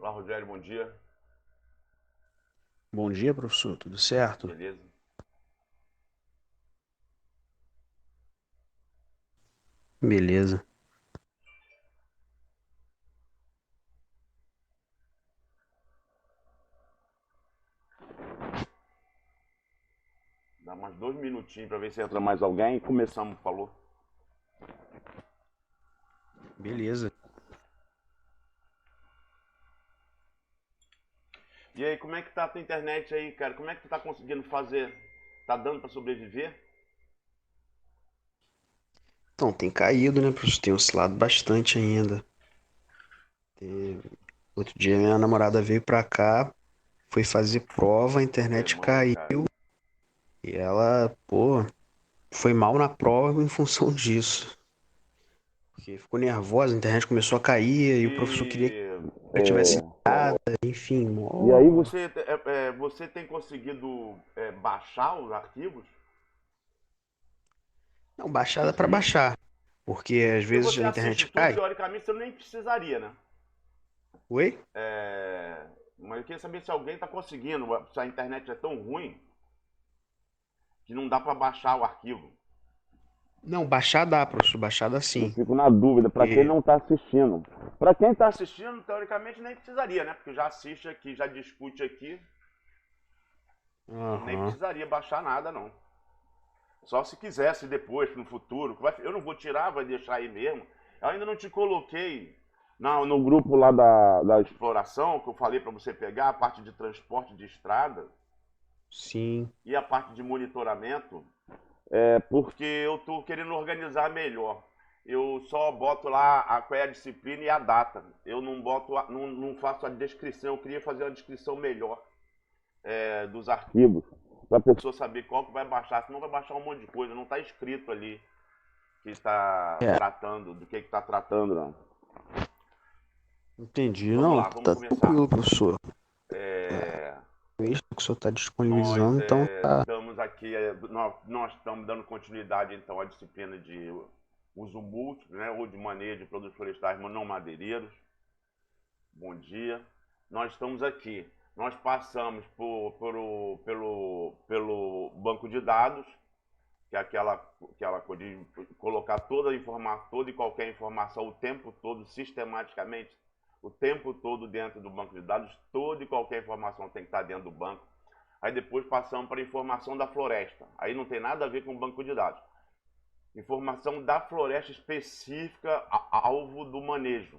Olá, Rogério, bom dia. Bom dia, professor. Tudo certo? Beleza? Beleza. Dá mais 2 minutinhos para ver se entra mais alguém. Começamos, falou. Beleza. E aí, como é que tá a tua internet aí, cara? Como é que tu tá conseguindo fazer? Tá dando para sobreviver? Então, tem caído, né, professor? Tem oscilado bastante ainda. Outro dia minha namorada veio pra cá, foi fazer prova, a Você internet manda, caiu cara. e ela, pô, foi mal na prova em função disso. Porque ficou nervosa, a internet começou a cair e o professor queria que E, eu tivesse é, ligada, enfim, e aí mó... você tem conseguido baixar os arquivos? Não, baixada pra Conseguir? baixar, porque às Porque vezes você a assiste internet tudo, cai. teoricamente você nem precisaria, né? Oi? Mas eu queria saber se alguém está conseguindo, se a internet é tão ruim que não dá para baixar o arquivo. Não, baixar dá, professor, baixar dá Eu sim. fico na dúvida, para quem Porque... não está assistindo. Para quem está assistindo, teoricamente nem precisaria, né? Porque já assiste aqui, já discute aqui, nem Aham. precisaria baixar nada, não. Só se quisesse depois, no futuro. Eu não vou tirar, vai deixar aí mesmo. Eu ainda não te coloquei no grupo lá da exploração, que eu falei para você pegar a parte de transporte de estrada Sim. e a parte de monitoramento, porque eu estou querendo organizar melhor. Eu só boto lá qual é a disciplina e a data. Eu não boto, não faço a descrição. Eu queria fazer uma descrição melhor dos arquivos, para a pessoa saber qual que vai baixar, senão vai baixar um monte de coisa. Não está escrito ali que está É, tratando, do que está tratando, não. entendi. Vamos Não, lá, vamos tá começar. tranquilo, professor. É, É, visto que o senhor está nós disponibilizando, então tá. estamos aqui, nós estamos dando continuidade então à disciplina de uso múltiplo, né, ou de manejo de produtos florestais não madeireiros. Bom dia. Nós estamos aqui. Nós passamos pelo banco de dados, que é aquela coisa de colocar toda e qualquer informação o tempo todo, sistematicamente, o tempo todo dentro do banco de dados, toda e qualquer informação tem que estar dentro do banco. Aí depois passamos para a informação da floresta. Aí não tem nada a ver com o banco de dados. Informação da floresta específica, alvo do manejo.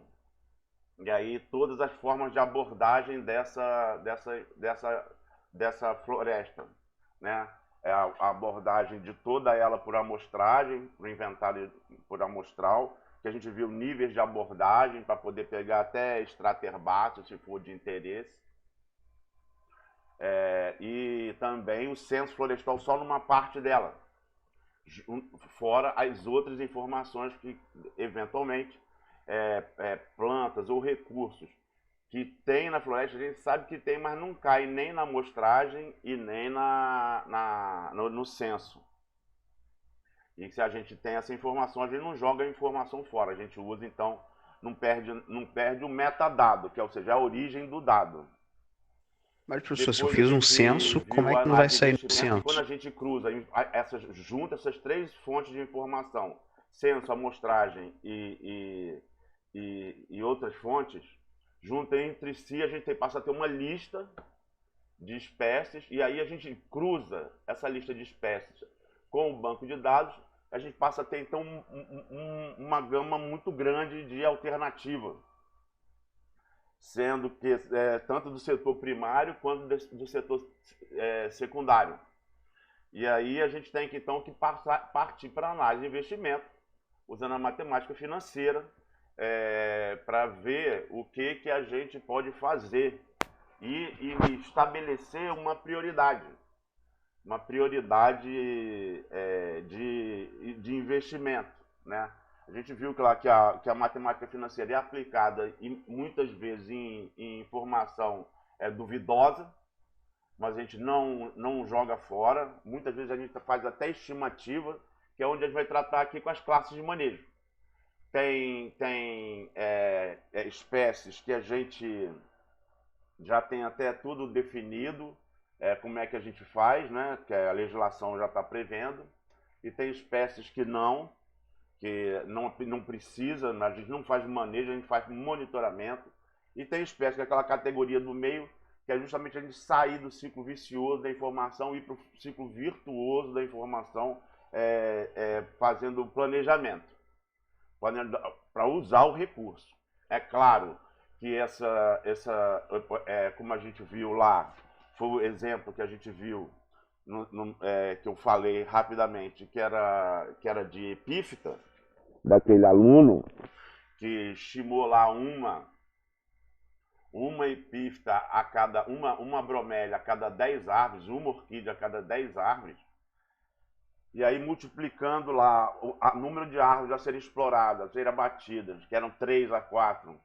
E aí todas as formas de abordagem dessa floresta, né? É a abordagem de toda ela por amostragem, por inventário por amostral, que a gente viu níveis de abordagem para poder pegar até extrato herbáceo, se for de interesse. E também o censo florestal só numa parte dela, fora as outras informações que, eventualmente, plantas ou recursos que tem na floresta, a gente sabe que tem, mas não cai nem na amostragem e nem no censo. E se a gente tem essa informação, a gente não joga a informação fora, a gente usa, então, não perde o metadado, que é, ou seja, a origem do dado. Mas, professor, se eu Depois a fiz um gente censo, como viu é a que não vai análise de sair no investimento, que quando censo? a gente cruza, junta essas três fontes de informação, censo, amostragem e outras fontes, juntam entre si, a gente passa a ter uma lista de espécies, e aí a gente cruza essa lista de espécies com o banco de dados, a gente passa a ter então uma gama muito grande de alternativa, sendo que tanto do setor primário quanto do setor secundário. E aí a gente tem que então partir para análise de investimento, usando a matemática financeira, para ver o que a gente pode fazer e estabelecer uma prioridade de investimento, né? A gente viu que, lá, que a matemática financeira é aplicada muitas vezes em informação duvidosa, mas a gente não joga fora. Muitas vezes a gente faz até estimativa, que é onde a gente vai tratar aqui com as classes de manejo. Tem espécies que a gente já tem até tudo definido, como é que a gente faz, né? Que a legislação já está prevendo. E tem espécies que não precisa, a gente não faz manejo, a gente faz monitoramento. E tem espécies que é aquela categoria do meio, que é justamente a gente sair do ciclo vicioso da informação e ir para o ciclo virtuoso da informação, fazendo planejamento, para usar o recurso. É claro que como a gente viu lá, foi o exemplo que a gente viu, que eu falei rapidamente, que era de epífita, daquele aluno que estimou lá uma epífita a cada, uma bromélia a cada 10 árvores, uma orquídea a cada 10 árvores, e aí multiplicando lá o número de árvores a serem exploradas, a serem abatidas, que eram 3 a 4,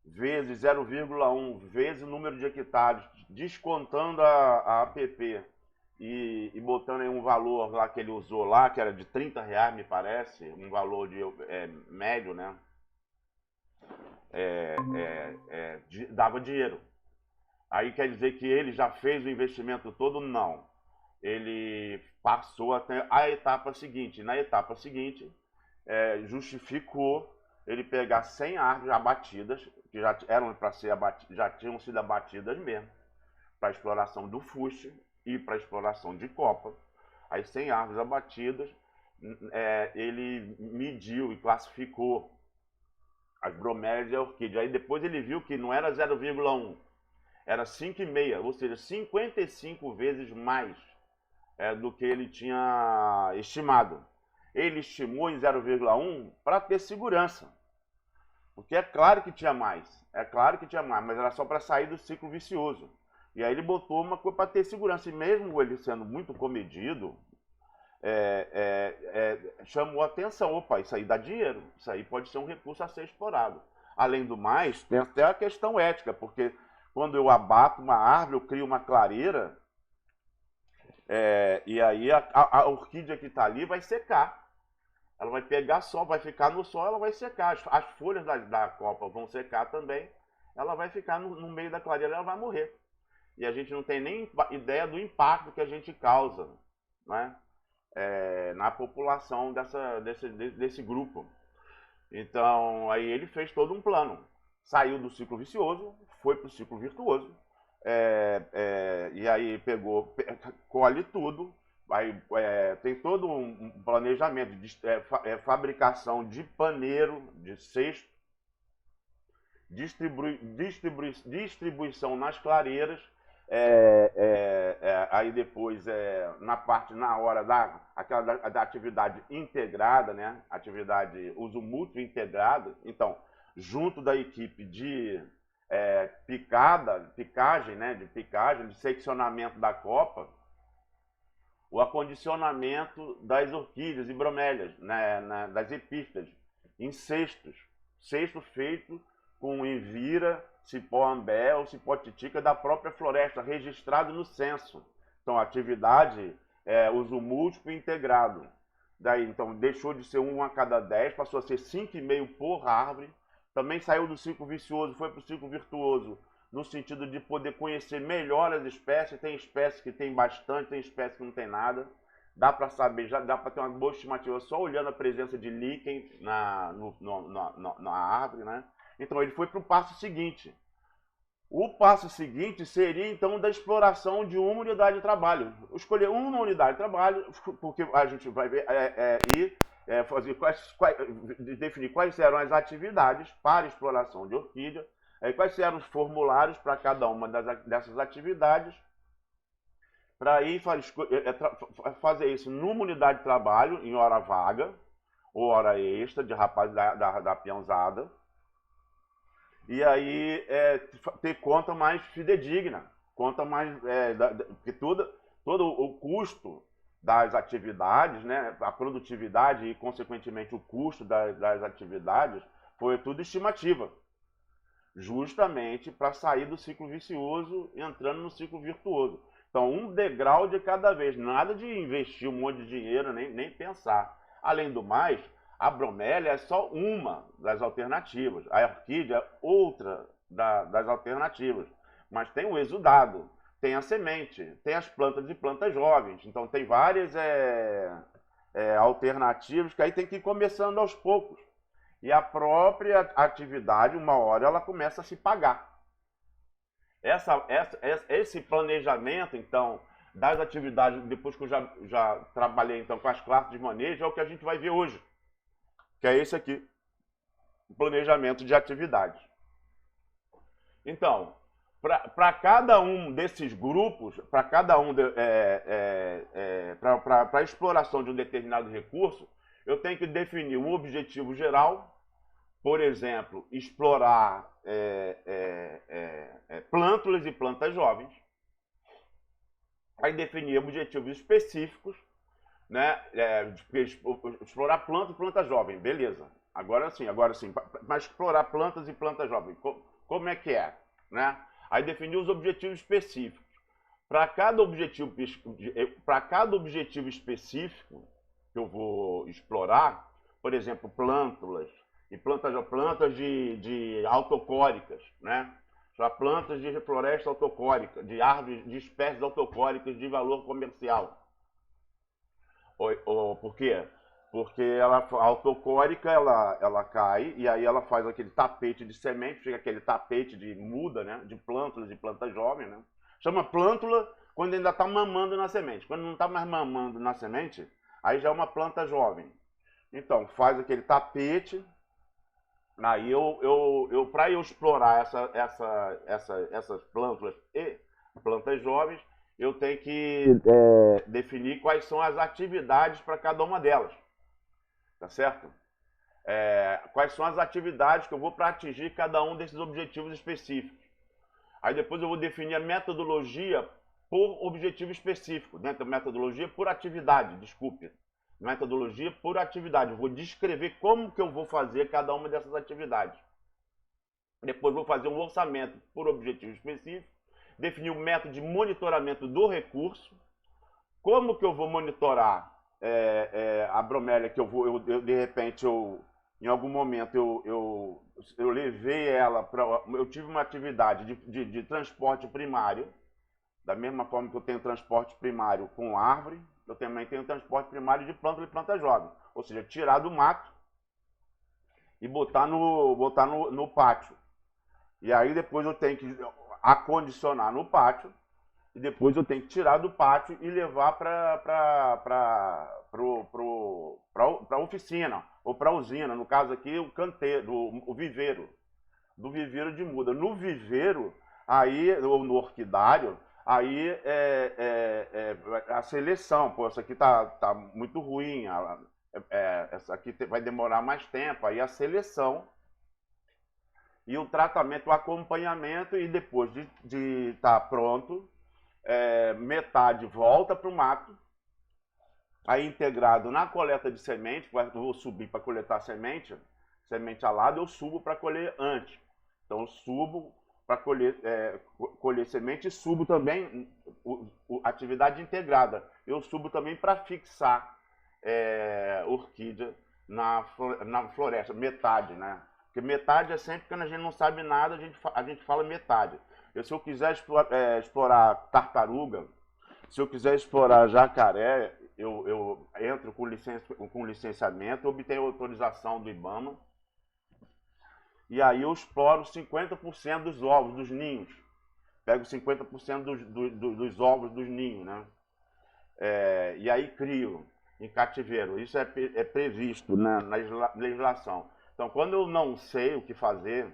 vezes 0,1, vezes o número de hectares, descontando a APP e botando aí um valor lá que ele usou lá, que era de R$30, me parece, um valor médio, né? Dava dinheiro. Aí quer dizer que ele já fez o investimento todo? Não. Ele passou até a etapa seguinte. Na etapa seguinte, justificou ele pegar 100 árvores abatidas, que já eram para ser abatidas, já tinham sido abatidas mesmo, para exploração do fuste e para exploração de copa. As 100 árvores abatidas, ele mediu e classificou as bromélias e a orquídea. Aí depois ele viu que não era 0,1, era 5,5, ou seja, 55 vezes mais do que ele tinha estimado. Ele estimou em 0,1 para ter segurança. Porque é claro que tinha mais, mas era só para sair do ciclo vicioso. E aí ele botou uma coisa para ter segurança. E mesmo ele sendo muito comedido, chamou a atenção. Opa, isso aí dá dinheiro, isso aí pode ser um recurso a ser explorado. Além do mais, tem até a questão ética, porque quando eu abato uma árvore, eu crio uma clareira, e aí a orquídea que está ali vai secar. Ela vai pegar sol, vai ficar no sol, ela vai secar. As folhas da copa vão secar também. Ela vai ficar no meio da clareira, ela vai morrer. E a gente não tem nem ideia do impacto que a gente causa, né? Na população desse grupo. Então, aí ele fez todo um plano. Saiu do ciclo vicioso, foi para o ciclo virtuoso. E aí colhe tudo. Aí, tem todo um planejamento de fabricação de paneiro, de cesto, distribuição nas clareiras, aí depois na hora da atividade integrada, né? Atividade uso mútuo integrado. Então, junto da equipe de picagem, né? De seccionamento da copa, o acondicionamento das orquídeas e bromélias, né, das epífitas, em cestos. Cesto feito com envira, cipó ambé ou cipó titica da própria floresta, registrado no censo. Então, a atividade uso múltiplo e integrado. Daí, então, deixou de ser 1 a cada 10, passou a ser 5,5 por árvore. Também saiu do ciclo vicioso, foi para o ciclo virtuoso, no sentido de poder conhecer melhor as espécies. Tem espécies que tem bastante, tem espécies que não tem nada. dá para saber, já dá para ter uma boa estimativa só olhando a presença de líquen na árvore, né? Então ele foi para o passo seguinte. O passo seguinte seria, então, da exploração de uma unidade de trabalho. Escolher uma unidade de trabalho, porque a gente vai ver, fazer definir quais eram as atividades para exploração de orquídea, quais eram os formulários para cada uma dessas atividades, para aí fazer isso numa unidade de trabalho, em hora vaga, ou hora extra, de rapaz da peãozada. E aí ter conta mais fidedigna, conta mais, porque todo o custo das atividades, né, a produtividade e, consequentemente, o custo das atividades, foi tudo estimativa, justamente para sair do ciclo vicioso e entrando no ciclo virtuoso. Então, um degrau de cada vez, nada de investir um monte de dinheiro, nem pensar. Além do mais, a bromélia é só uma das alternativas. A orquídea é outra das alternativas. Mas tem o exudado, tem a semente, tem as plantas e plantas jovens. Então tem várias alternativas que aí tem que ir começando aos poucos. E a própria atividade, uma hora, ela começa a se pagar. Esse planejamento, então, das atividades, depois que eu já trabalhei então, com as classes de manejo, é o que a gente vai ver hoje. Que é esse aqui, o planejamento de atividades. Então, para cada um desses grupos, para cada um para a exploração de um determinado recurso, eu tenho que definir um objetivo geral, por exemplo, explorar plântulas e plantas jovens, aí definir objetivos específicos, né? Explorar planta e planta jovem, beleza. Agora sim, mas explorar plantas e plantas jovens, como é que é? Né? Aí definir os objetivos específicos. Para cada objetivo específico que eu vou explorar, por exemplo, plântulas e plantas de autocóricas, né? Plantas de floresta autocórica, de árvores, de espécies autocóricas de valor comercial. Por quê? Porque a autocórica ela cai e aí ela faz aquele tapete de semente, fica aquele tapete de muda, né? De plântulas e plantas jovens, né? Chama plântula quando ainda está mamando na semente. Quando não está mais mamando na semente, aí já é uma planta jovem. Então, faz aquele tapete. Aí para eu explorar essas plântulas e plantas jovens, eu tenho que definir quais são as atividades para cada uma delas. Tá certo? Quais são as atividades que eu vou para atingir cada um desses objetivos específicos. Aí depois eu vou definir a metodologia por objetivo específico, né? Metodologia por atividade, desculpe. Metodologia por atividade. Eu vou descrever como que eu vou fazer cada uma dessas atividades. Depois vou fazer um orçamento por objetivo específico, definir o método de monitoramento do recurso, como que eu vou monitorar a bromélia que de repente, em algum momento, eu levei ela para... Eu tive uma atividade de transporte primário, da mesma forma que eu tenho transporte primário com árvore, eu também tenho transporte primário de planta e planta jovem. Ou seja, tirar do mato e botar no pátio. E aí depois eu tenho que acondicionar no pátio, e depois eu tenho que tirar do pátio e levar para a oficina, ou para a usina, no caso aqui o canteiro, o viveiro, do viveiro de muda. No viveiro, aí, ou no orquidário, aí a seleção, pô, essa aqui tá muito ruim, essa aqui vai demorar mais tempo, aí a seleção e o tratamento, o acompanhamento, e depois de estar pronto, metade volta para o mato, aí integrado na coleta de semente, vou subir para coletar semente alada, eu subo para colher antes. Então eu subo para colher semente e subo também atividade integrada. Eu subo também para fixar orquídea na floresta, metade, né? Porque metade é sempre quando a gente não sabe nada, a gente fala metade. Se eu quiser explorar tartaruga, se eu quiser explorar jacaré, eu entro com licenciamento, obtenho autorização do IBAMA, e aí eu exploro 50% dos ovos, dos ninhos. Pego 50% dos ovos dos ninhos, né? E aí crio em cativeiro. Isso é previsto na legislação. Então, quando eu não sei o que fazer,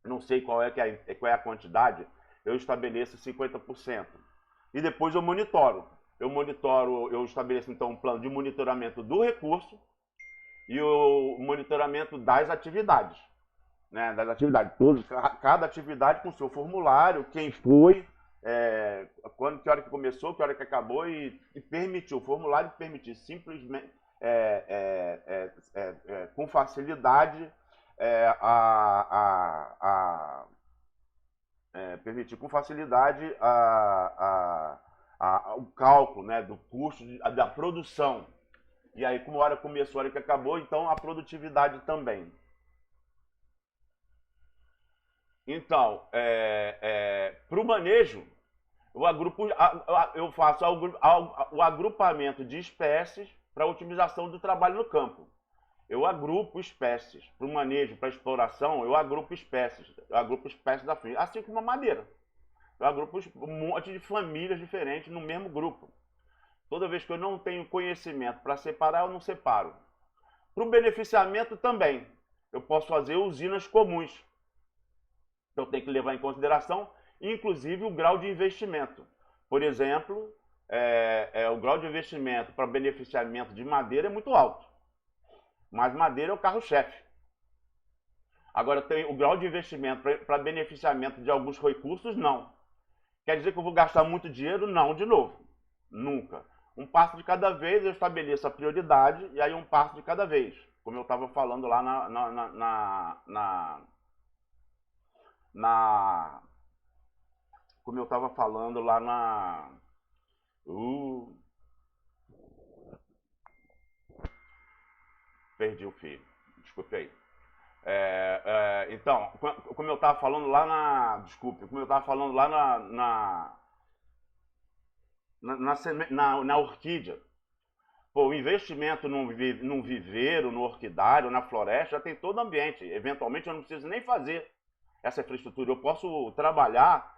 não sei qual é a quantidade, eu estabeleço 50%. E depois eu monitoro. Eu estabeleço então um plano de monitoramento do recurso e o monitoramento das atividades. Né, das atividades, cada atividade com seu formulário, quem foi, que hora que começou, que hora que acabou, e permitiu, o formulário permitir simplesmente, com facilidade, permitir com facilidade o cálculo, né, do custo da produção. E aí, como a hora começou, a hora que acabou, então a produtividade também. Então, para o manejo, eu faço o agrupamento de espécies para a otimização do trabalho no campo. Eu agrupo espécies. Para o manejo, para a exploração, eu agrupo espécies. Da família, assim como a madeira. Eu agrupo um monte de famílias diferentes no mesmo grupo. Toda vez que eu não tenho conhecimento para separar, eu não separo. Para o beneficiamento também. Eu posso fazer usinas comuns. Então tem que levar em consideração, inclusive, o grau de investimento. Por exemplo, o grau de investimento para beneficiamento de madeira é muito alto. Mas madeira é o carro-chefe. Agora, tem o grau de investimento para beneficiamento de alguns recursos, não. Quer dizer que eu vou gastar muito dinheiro? Não, de novo. Nunca. Um passo de cada vez, eu estabeleço a prioridade, e aí um passo de cada vez. Como eu estava falando lá como eu estava falando lá perdi o fio, desculpe aí. Então, como eu estava falando lá na orquídea. Pô, o investimento num viveiro, no orquidário, na floresta, já tem todo o ambiente. Eventualmente eu não preciso nem fazer essa infraestrutura. Eu posso trabalhar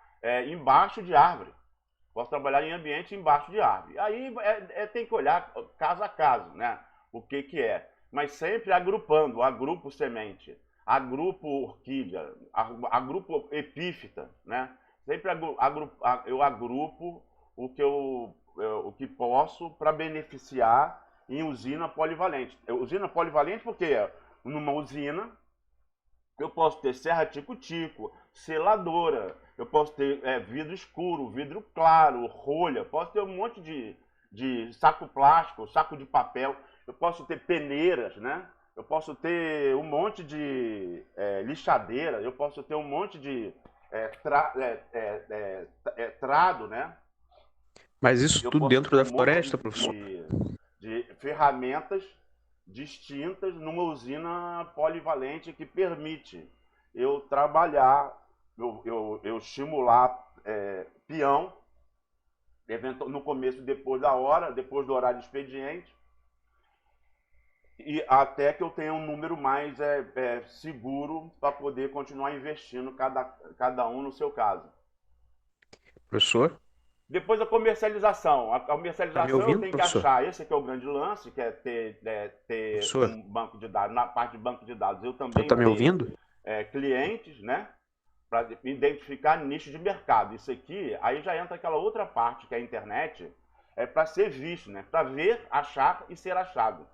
embaixo de árvore. Posso trabalhar em ambiente embaixo de árvore. Aí tem que olhar caso a caso, né? O que é. Mas sempre agrupando, agrupo semente, agrupo orquídea, agrupo epífita, né? Sempre eu agrupo o que posso para beneficiar em usina polivalente. Usina polivalente porque numa usina eu posso ter serra tico-tico, seladora, eu posso ter vidro escuro, vidro claro, rolha, posso ter um monte de saco plástico, saco de papel, eu posso ter peneiras, né? Eu posso ter um monte de lixadeira, eu posso ter um monte de trado, né? Mas isso tudo dentro da floresta, professor? De ferramentas distintas numa usina polivalente que permite eu trabalhar, eu estimular peão, no começo, depois do horário de expediente, e até que eu tenha um número mais seguro para poder continuar investindo cada um no seu caso. Professor? Depois a comercialização. A comercialização ouvindo, eu tenho que professor? achar, esse aqui é o grande lance, que é ter Professor? um banco de dados. Na parte de banco de dados eu também Está me ouvindo? Clientes, né? Para identificar nicho de mercado. Isso aqui, aí já entra aquela outra parte que é a internet, para ser visto, né? Para ver, achar e ser achado.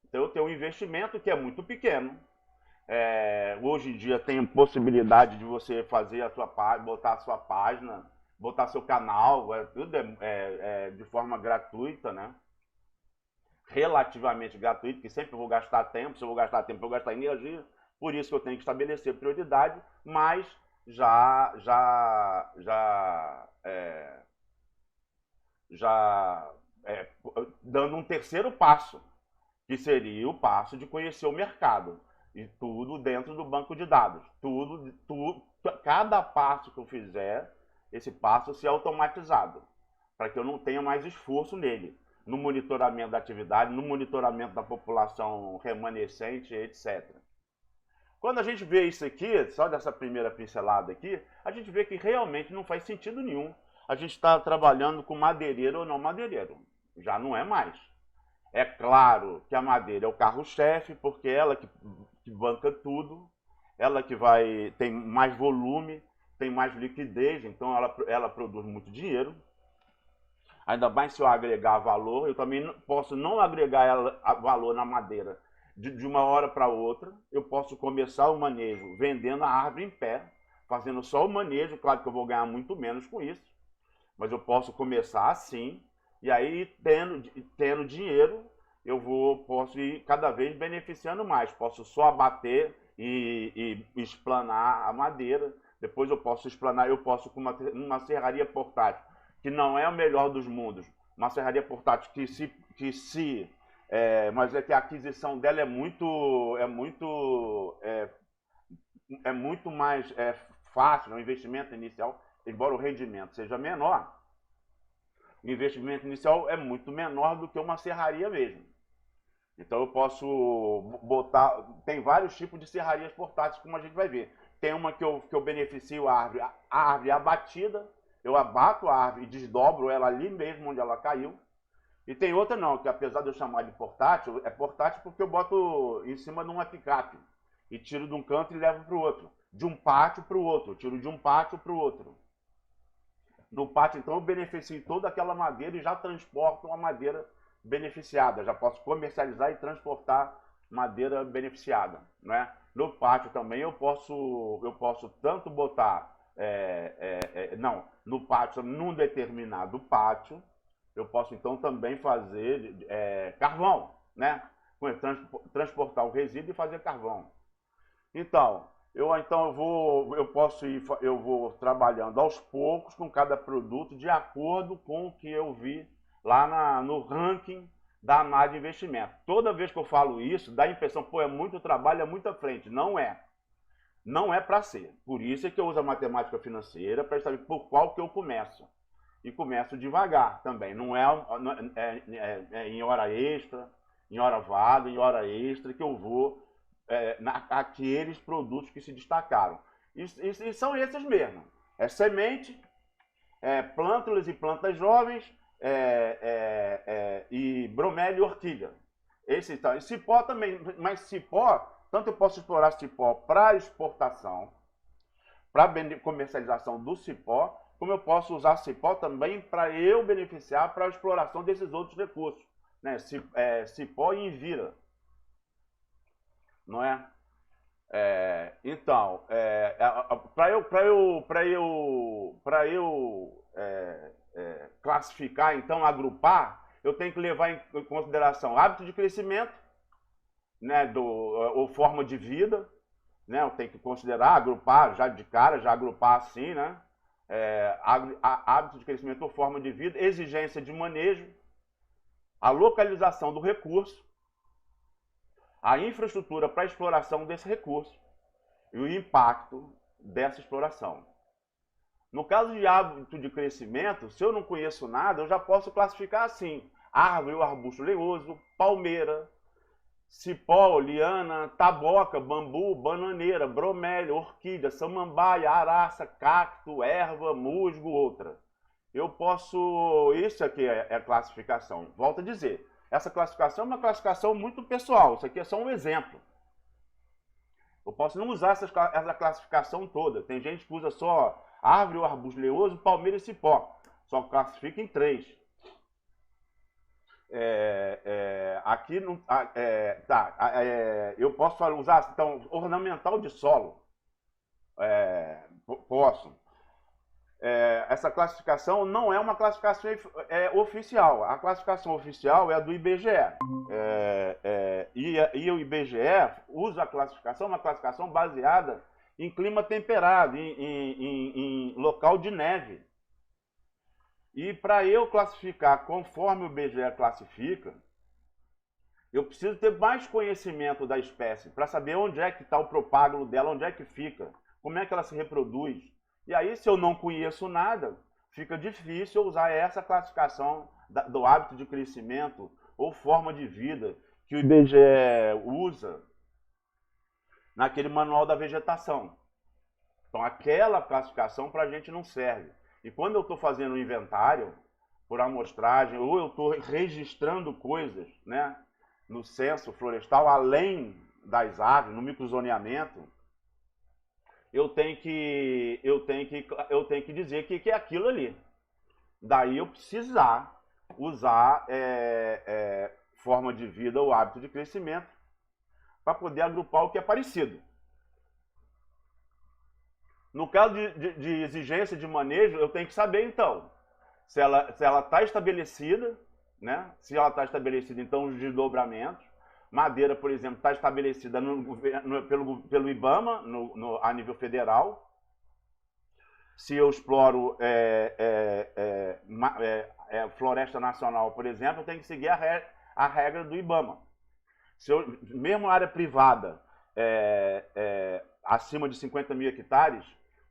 Então eu tenho um investimento que é muito pequeno. Hoje em dia tem possibilidade de você fazer a sua página, botar a sua página, botar seu canal, tudo de forma gratuita, né? Relativamente gratuito, porque sempre eu vou gastar tempo, se eu vou gastar tempo, eu vou gastar energia, por isso que eu tenho que estabelecer prioridade, mas já dando um terceiro passo, que seria o passo de conhecer o mercado. E tudo dentro do banco de dados. Cada passo que eu fizer, esse passo ser automatizado, para que eu não tenha mais esforço nele. no monitoramento da atividade, no monitoramento da população remanescente, etc. Quando a gente vê isso aqui, só dessa primeira pincelada aqui, a gente vê que realmente não faz sentido nenhum a gente está trabalhando com madeireiro ou não madeireiro. Já não é mais. É claro que a madeira é o carro-chefe, porque é ela que banca tudo, ela que tem mais volume, tem mais liquidez, então ela produz muito dinheiro. Ainda mais se eu agregar valor, eu também posso não agregar valor na madeira de uma hora para outra. Eu posso começar o manejo vendendo a árvore em pé, fazendo só o manejo. Claro que eu vou ganhar muito menos com isso, mas eu posso começar assim, e aí tendo dinheiro, posso ir cada vez beneficiando mais. Posso só abater e explanar a madeira. Depois eu posso explanar, com uma serraria portátil, que não é o melhor dos mundos. Uma serraria portátil mas é que a aquisição dela é muito mais fácil, o investimento inicial, embora o rendimento seja menor, o investimento inicial é muito menor do que uma serraria mesmo. Então eu posso botar, tem vários tipos de serrarias portáteis, como a gente vai ver. Tem uma que eu beneficio a árvore abatida, eu abato a árvore e desdobro ela ali mesmo onde ela caiu. E tem outra não, que apesar de eu chamar de portátil, é portátil porque eu boto em cima de uma picape e tiro de um canto e levo para o outro. De um pátio para o outro, tiro de um pátio para o outro. No pátio, então, eu beneficio toda aquela madeira e já transporto uma madeira beneficiada. Já posso comercializar e transportar madeira beneficiada, né? No pátio também eu posso tanto botar, no pátio, num determinado pátio, eu posso então também fazer carvão, né? Transportar o resíduo e fazer carvão. Então, eu vou trabalhando aos poucos com cada produto de acordo com o que eu vi lá no ranking da análise de investimento. Toda vez que eu falo isso, dá a impressão, pô, é muito trabalho, é muita frente. Não é. Não é para ser. Por isso é que eu uso a matemática financeira para saber por qual que eu começo. E começo devagar também. Não é em hora extra, em hora vaga, em hora extra que eu vou naqueles produtos que se destacaram. E são esses mesmo. É semente, plântulas e plantas jovens, e bromélia e orquídea. Esse tá. E cipó também, mas cipó, tanto eu posso explorar cipó para exportação, para comercialização do cipó, como eu posso usar cipó também para eu beneficiar para a exploração desses outros recursos, né? Cipó e envira, não é? Então, para eu classificar, então, agrupar, eu tenho que levar em consideração hábito de crescimento, né, ou forma de vida, né? Eu tenho que considerar, agrupar já de cara, já agrupar assim, né? Hábito de crescimento ou forma de vida, exigência de manejo, a localização do recurso, a infraestrutura para a exploração desse recurso e o impacto dessa exploração. No caso de hábito de crescimento, se eu não conheço nada, eu já posso classificar assim: árvore ou arbusto leoso, palmeira, cipó, liana, taboca, bambu, bananeira, bromélia, orquídea, samambaia, araça, cacto, erva, musgo, outra. Isso aqui é classificação. Volto a dizer, essa classificação é uma classificação muito pessoal, isso aqui é só um exemplo. Eu posso não usar essa classificação toda. Tem gente que usa só árvore ou arbusto leoso, palmeira e cipó. Só classifica em 3. Aqui não. Eu posso usar, então, ornamental de solo. Posso. Essa classificação não é uma classificação oficial. A classificação oficial é a do IBGE. E o IBGE usa a classificação, uma classificação baseada em clima temperado, em local de neve. E para eu classificar conforme o IBGE classifica, eu preciso ter mais conhecimento da espécie para saber onde é que está o propágulo dela, onde é que fica, como é que ela se reproduz. E aí, se eu não conheço nada, fica difícil usar essa classificação do hábito de crescimento ou forma de vida que o IBGE usa naquele manual da vegetação. Então, aquela classificação para a gente não serve. E quando eu estou fazendo um inventário por amostragem, ou eu estou registrando coisas, né, no censo florestal, além das árvores, no microzoneamento, eu tenho que dizer que é aquilo ali. Daí eu precisar usar forma de vida ou hábito de crescimento para poder agrupar o que é parecido. No caso de exigência de manejo, eu tenho que saber, então, se ela está estabelecida, né? Se ela está estabelecida, então, os desdobramentos. Madeira, por exemplo, está estabelecida pelo IBAMA, a nível federal. Se eu exploro floresta nacional, por exemplo, eu tenho que seguir a regra do IBAMA. Se eu, mesmo área privada acima de 50 mil hectares,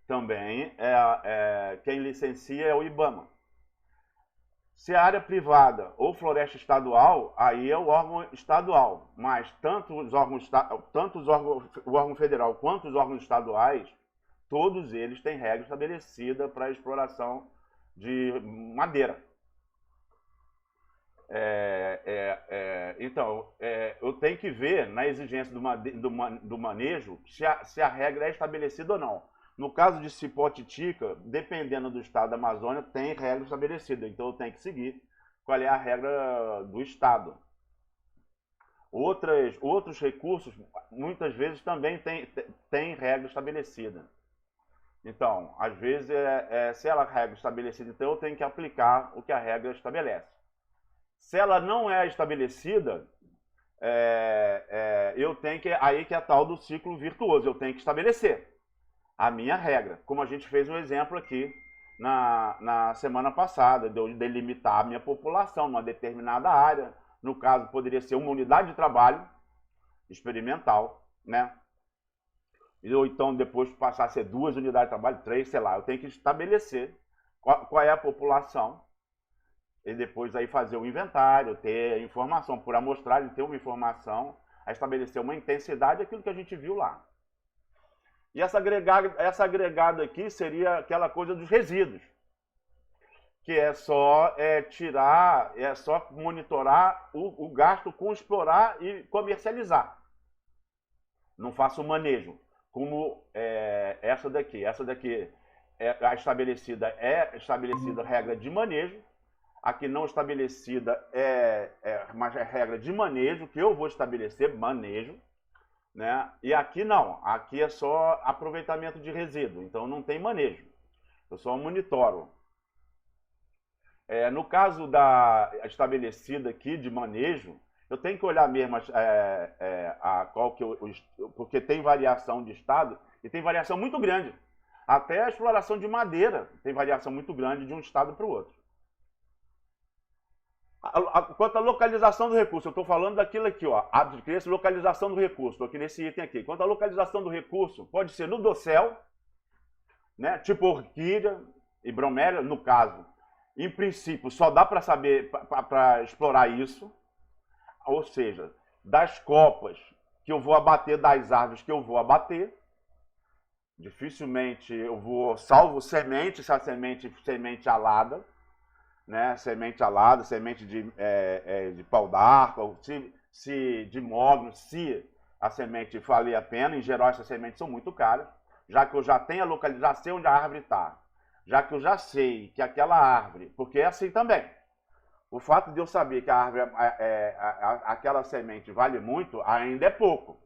também quem licencia é o IBAMA. Se a área privada ou floresta estadual, aí é o órgão estadual. Mas tanto o órgão federal quanto os órgãos estaduais, todos eles têm regra estabelecida para a exploração de madeira. Então, eu tenho que ver na exigência do manejo se a regra é estabelecida ou não. No caso de cipó-titica, dependendo do estado da Amazônia, tem regra estabelecida. Então, eu tenho que seguir qual é a regra do estado. Outros recursos, muitas vezes, também tem regra estabelecida. Então, às vezes, se ela é regra estabelecida, então eu tenho que aplicar o que a regra estabelece. Se ela não é estabelecida, eu tenho que, aí que é a tal do ciclo virtuoso, eu tenho que estabelecer a minha regra, como a gente fez um exemplo aqui na semana passada, de eu delimitar a minha população numa determinada área. No caso, poderia ser uma unidade de trabalho experimental, né? Ou então, depois passar a ser 2 unidades de trabalho, 3, sei lá. Eu tenho que estabelecer qual é a população e depois aí fazer o inventário, ter informação por amostragem, ter uma informação, a estabelecer uma intensidade, aquilo que a gente viu lá. E essa agregada aqui seria aquela coisa dos resíduos, que é só tirar, é só monitorar o gasto com explorar e comercializar. Não faço o manejo, como essa daqui. Essa daqui é estabelecida regra de manejo. A que não estabelecida mas é regra de manejo, que eu vou estabelecer manejo. Né? E aqui não, aqui é só aproveitamento de resíduo, então não tem manejo, eu só monitoro. No caso da estabelecida aqui de manejo, eu tenho que olhar mesmo porque tem variação de estado e tem variação muito grande. Até a exploração de madeira tem variação muito grande de um estado para o outro. Quanto à localização do recurso, eu estou falando daquilo aqui, ó, hábito de crescimento, localização do recurso, estou aqui nesse item aqui. Quanto à localização do recurso, pode ser no dossel, né, tipo orquídea e bromélia, no caso. Em princípio, só dá para saber, para explorar isso, ou seja, das copas que eu vou abater, das árvores que eu vou abater. Dificilmente eu vou, salvo semente, se a semente alada, né? Semente alada, semente de pau d'arco, se de mogno, se a semente valer a pena. Em geral, essas sementes são muito caras, já que eu já tenho a localização, já sei onde a árvore está, já que eu já sei que aquela árvore, porque é assim também, o fato de eu saber que a árvore, aquela semente vale muito, ainda é pouco.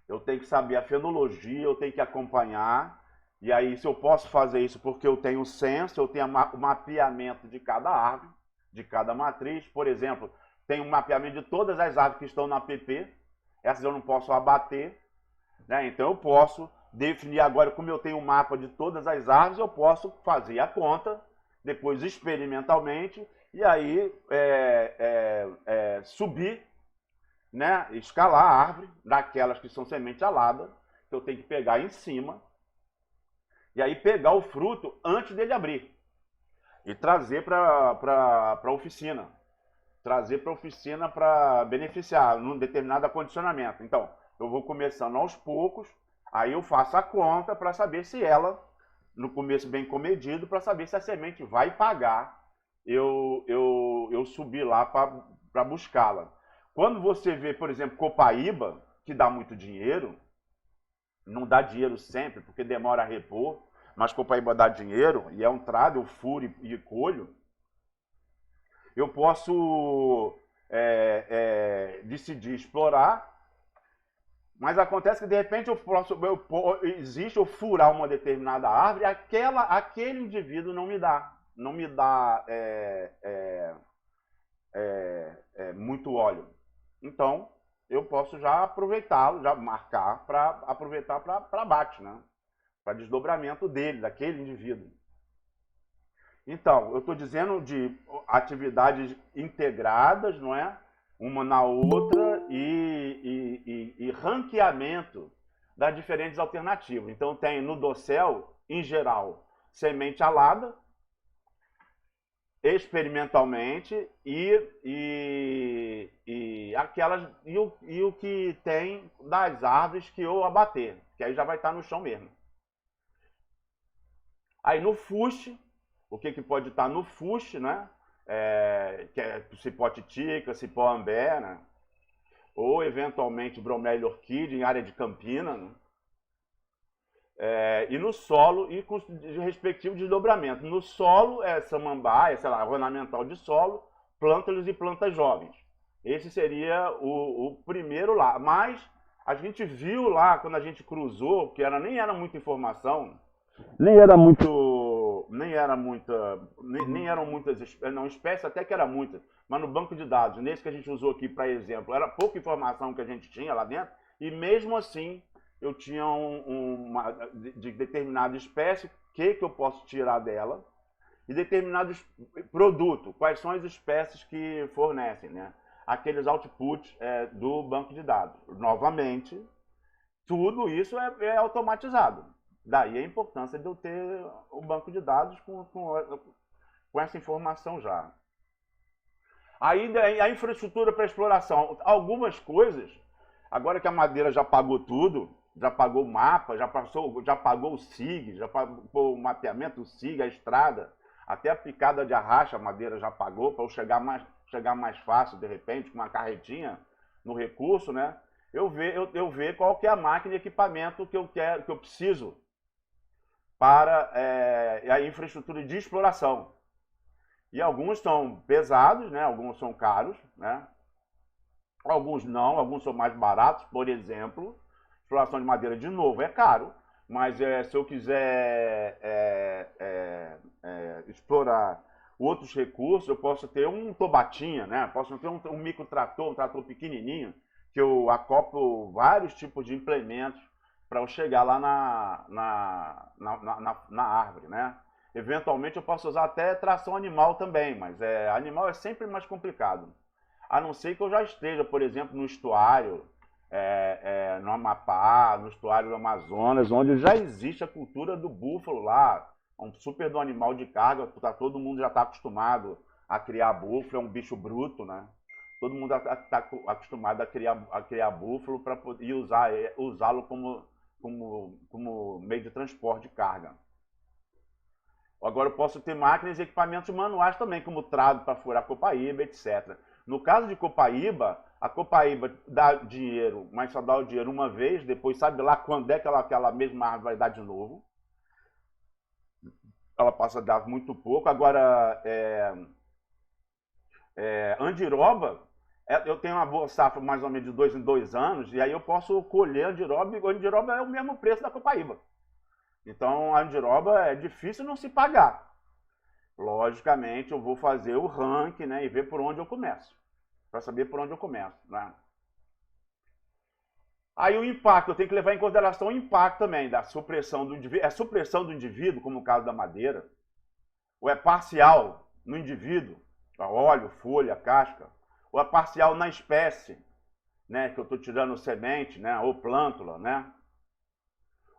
Eu tenho que saber a fenologia, eu tenho que acompanhar. E aí, se eu posso fazer isso porque eu tenho censo, eu tenho o mapeamento de cada árvore, de cada matriz. Por exemplo, tenho um mapeamento de todas as árvores que estão na PP. Essas eu não posso abater, né? Então eu posso definir agora, como eu tenho um mapa de todas as árvores, eu posso fazer a conta, depois experimentalmente, e aí subir, né? Escalar a árvore, daquelas que são semente alada, que eu tenho que pegar em cima, e aí pegar o fruto antes dele abrir. e trazer para a oficina. Trazer para a oficina para beneficiar num determinado acondicionamento. Então, eu vou começando aos poucos, aí eu faço a conta para saber se ela, no começo bem comedido, para saber se a semente vai pagar eu subir lá para buscá-la. Quando você vê, por exemplo, copaíba, que dá muito dinheiro, não dá dinheiro sempre, porque demora a repor, mas copaíba dá dinheiro, e é um trado, eu furo e colho, eu posso decidir explorar, mas acontece que de repente existe eu furar uma determinada árvore, aquele indivíduo não me dá muito óleo. Então, eu posso já aproveitá-lo, já marcar para aproveitar para abate, né? Para desdobramento dele, daquele indivíduo. Então, eu estou dizendo de atividades integradas, não é? Uma na outra e ranqueamento das diferentes alternativas. Então, tem no dossel, em geral, semente alada, experimentalmente, e o que tem das árvores que eu abater, que aí já vai estar no chão mesmo. Aí no fuste, o que pode estar no fuste, né? Que é cipó titica, cipó ambé, né? Ou eventualmente bromélia orquídea em área de campina, né? E no solo e com respectivo desdobramento. No solo é samambaia, sei lá, ornamental de solo, plântulas e plantas jovens. Esse seria o primeiro lá. Mas a gente viu lá, quando a gente cruzou, que nem era muita informação, nem eram muitas espécies, até que era muitas, mas no banco de dados, nesse que a gente usou aqui para exemplo, era pouca informação que a gente tinha lá dentro, e mesmo assim eu tinha uma de determinada espécie, que eu posso tirar dela, e determinados produtos, quais são as espécies que fornecem, né? Aqueles outputs do banco de dados. Novamente, tudo isso é automatizado. Daí a importância de eu ter o banco de dados com essa informação já. Aí a infraestrutura para exploração. Algumas coisas, agora que a madeira já pagou tudo, já pagou o mapa, já pagou o SIG, já pagou o mapeamento, o SIG, a estrada, até a picada de arracha a madeira já pagou, para eu chegar mais fácil, de repente, com uma carretinha no recurso, né? Eu ver qual que é a máquina e equipamento que eu preciso para a infraestrutura de exploração. E alguns são pesados, né? Alguns são caros, né? Alguns não, alguns são mais baratos. Por exemplo, exploração de madeira, de novo, é caro, mas se eu quiser explorar outros recursos, eu posso ter um tobatinha, né? Posso ter um microtrator, um trator pequenininho, que eu acoplo vários tipos de implementos para eu chegar lá na árvore, né? Eventualmente eu posso usar até tração animal também, mas animal é sempre mais complicado. A não ser que eu já esteja, por exemplo, no estuário, no Amapá, no estuário do Amazonas, onde já existe a cultura do búfalo lá, um super do animal de carga, todo mundo já está acostumado a criar búfalo, é um bicho bruto, né? Todo mundo está acostumado a criar búfalo para poder usá-lo como meio de transporte de carga. Agora eu posso ter máquinas e equipamentos manuais também, como trado para furar copaíba, etc. No caso de copaíba, a copaíba dá dinheiro, mas só dá o dinheiro uma vez, depois sabe lá quando é que aquela mesma árvore vai dar de novo. Ela passa a dar muito pouco. Agora, andiroba, eu tenho uma boa safra mais ou menos de 2 em 2 anos, e aí eu posso colher andiroba, e andiroba é o mesmo preço da copaíba. Então, a andiroba é difícil não se pagar. Logicamente, eu vou fazer o ranking, né, e ver por onde eu começo. Para saber por onde eu começo, né? Aí o impacto, eu tenho que levar em consideração o impacto também da supressão do indivíduo. É supressão do indivíduo, como no caso da madeira, ou é parcial no indivíduo, óleo, folha, casca, ou é parcial na espécie, né, que eu estou tirando semente, né, ou plântula, né?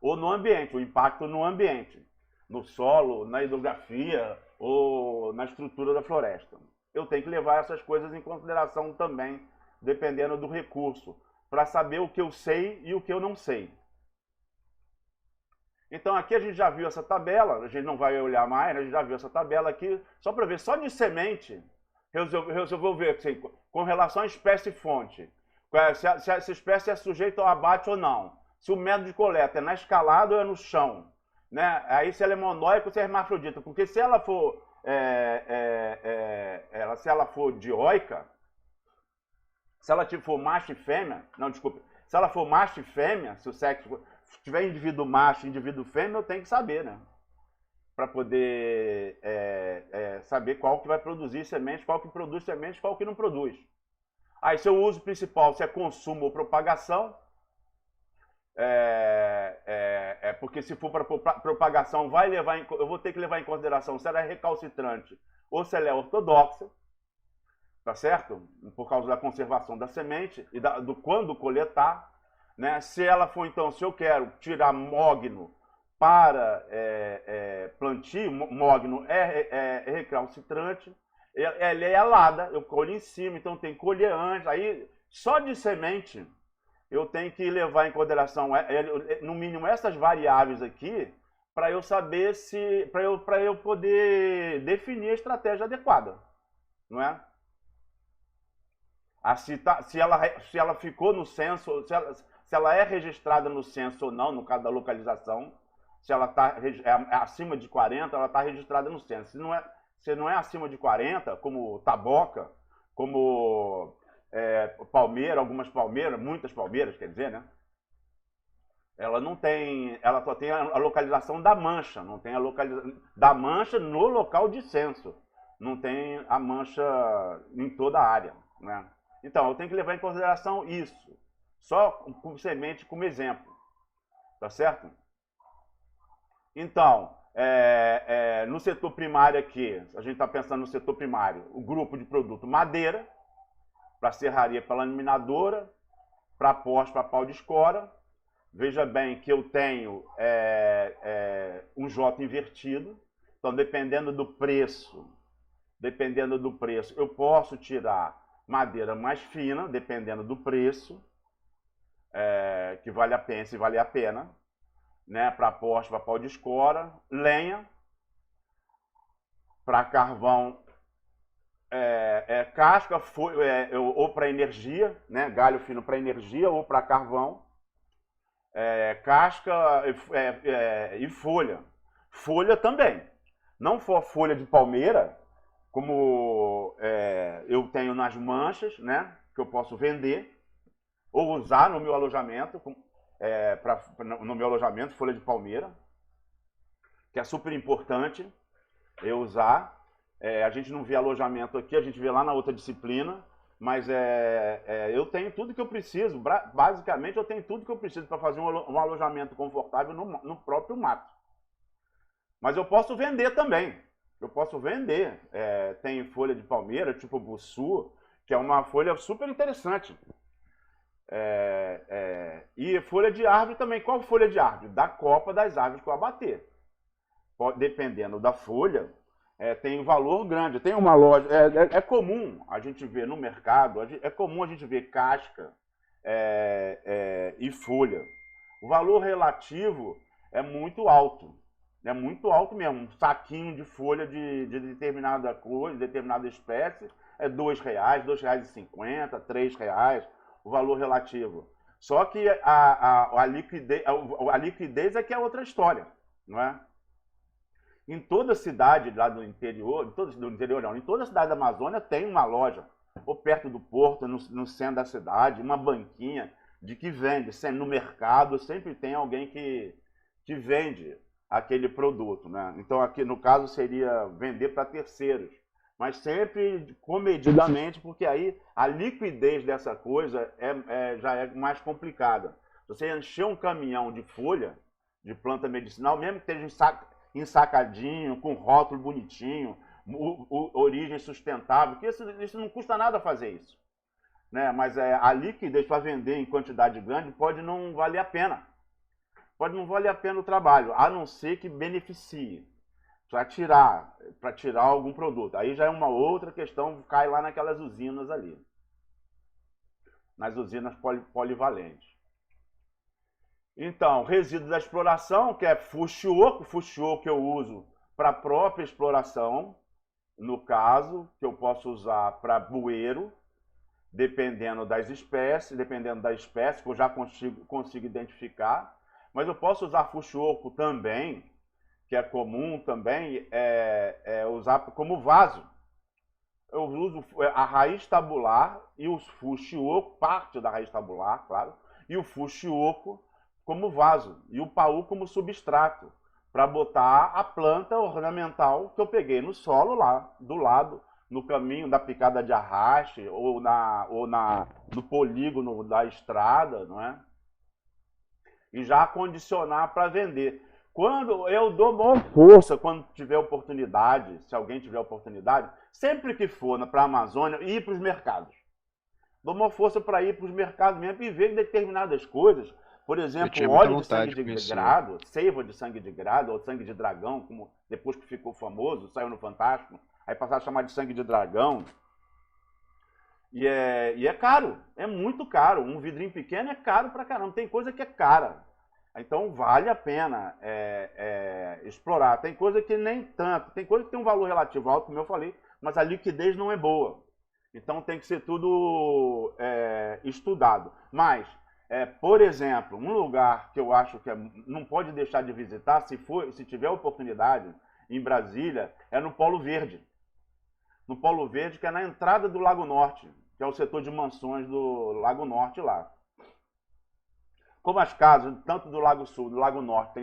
Ou no ambiente, o impacto no ambiente. no solo, na hidrografia ou na estrutura da floresta. Eu tenho que levar essas coisas em consideração também, dependendo do recurso, para saber o que eu sei e o que eu não sei. Então aqui a gente já viu essa tabela, a gente não vai olhar mais, a gente já viu essa tabela aqui, só para ver, só de semente, resolveu ver assim, com relação à espécie-fonte, se essa espécie é sujeita ao abate ou não, se o método de coleta é na escalada ou é no chão, né? Aí se ela é monóica ou se é hermafrodita, porque se ela for, se ela for dioica, se ela for macho e fêmea, não, desculpa, se ela for macho e fêmea, se o sexo tiver indivíduo macho e indivíduo fêmea, eu tenho que saber, né? Para poder saber qual que vai produzir semente, qual que produz semente, qual que não produz. Aí, se o uso principal, se é consumo ou propagação, porque se for para propagação, eu vou ter que levar em consideração se ela é recalcitrante ou se ela é ortodoxa, tá certo? Por causa da conservação da semente e do quando coletar, né? Se ela for, então, se eu quero tirar mogno para plantio, mogno é recalcitrante, ela é alada, eu colho em cima, então tem que colher antes. Aí, só de semente, eu tenho que levar em consideração, no mínimo, essas variáveis aqui, para eu saber se, para eu poder definir a estratégia adequada, não é? Se ela ficou no censo, se ela é registrada no censo ou não, no caso da localização, se ela é acima de 40, ela está registrada no censo. Se não é acima de 40, como taboca, como palmeira, algumas palmeiras, muitas palmeiras, quer dizer, né? Ela não tem, ela só tem a localização da mancha, não tem a localização da mancha no local de censo, não tem a mancha em toda a área, né? Então, eu tenho que levar em consideração isso, só com semente como exemplo, tá certo? Então, no setor primário aqui, a gente está pensando no setor primário, o grupo de produto madeira, para serraria, para laminadora, para poste, para pau de escora. Veja bem que eu tenho um J invertido, então dependendo do preço, eu posso tirar madeira mais fina, dependendo do preço, que vale a pena, se vale a pena, né? Para poste, para pau de escora, lenha, para carvão, casca, ou para energia, né? Galho fino para energia ou para carvão, casca e folha. Folha também. Não for folha de palmeira, como eu tenho nas manchas, né? Que eu posso vender ou usar no meu alojamento, no meu alojamento, folha de palmeira, que é super importante eu usar. A gente não vê alojamento aqui, a gente vê lá na outra disciplina, mas eu tenho tudo que eu preciso, basicamente eu tenho tudo que eu preciso para fazer um alojamento confortável no próprio mato. Mas eu posso vender também, tem folha de palmeira, tipo Bussu, que é uma folha super interessante. E folha de árvore também. Qual folha de árvore? Da copa das árvores que eu abater. Dependendo da folha, tem um valor grande. Tem uma loja. É comum a gente ver no mercado, é comum a gente ver casca e folha. O valor relativo é muito alto. É muito alto mesmo. Um saquinho de folha de determinada cor, de determinada espécie, é R$2, R$2,50, R$3. O valor relativo. Só que a liquidez é que é outra história, não é? Em toda cidade lá do interior, em toda cidade da Amazônia tem uma loja, ou perto do porto, no centro da cidade, uma banquinha de que vende. No mercado sempre tem alguém que vende aquele produto, né? Então aqui no caso seria vender para terceiros. Mas sempre comedidamente, porque aí a liquidez dessa coisa já é mais complicada. Se você encher um caminhão de folha, de planta medicinal, mesmo que esteja ensacadinho, com rótulo bonitinho, origem sustentável, porque isso não custa nada fazer isso, né? Mas a liquidez para vender em quantidade grande pode não valer a pena. pode não valer a pena o trabalho, a não ser que beneficie para tirar algum produto. Aí já é uma outra questão, cai lá naquelas usinas ali, nas usinas polivalentes. Então, resíduo da exploração, que é fuxioco que eu uso para a própria exploração, no caso, que eu posso usar para bueiro, dependendo da espécie que eu já consigo identificar, mas eu posso usar fuxioco também, que é comum também, usar como vaso. Eu uso a raiz tabular e o fuxioco, parte da raiz tabular, claro, e o fuxioco como vaso, e o paú como substrato, para botar a planta ornamental que eu peguei no solo lá, do lado, no caminho da picada de arraste, ou no polígono da estrada, não é? E já acondicionar para vender. Quando eu dou maior força, quando tiver oportunidade, se alguém tiver oportunidade, sempre que for para a Amazônia, ir para os mercados. Dou maior força para ir para os mercados mesmo e ver determinadas coisas. Por exemplo, óleo de sangue de grado, seiva de sangue de grado, ou sangue de dragão, como depois que ficou famoso, saiu no Fantástico, aí passaram a chamar de sangue de dragão. E é caro, é muito caro. Um vidrinho pequeno é caro pra caramba, tem coisa que é cara. Então vale a pena explorar. Tem coisa que nem tanto, tem coisa que tem um valor relativo alto, como eu falei, mas a liquidez não é boa. Então tem que ser tudo estudado. Mas, por exemplo, um lugar que eu acho que não pode deixar de visitar, se tiver oportunidade, em Brasília, é no Polo Verde. No Polo Verde, que é na entrada do Lago Norte, que é o setor de mansões do Lago Norte lá. Como as casas, tanto do Lago Sul, do Lago Norte,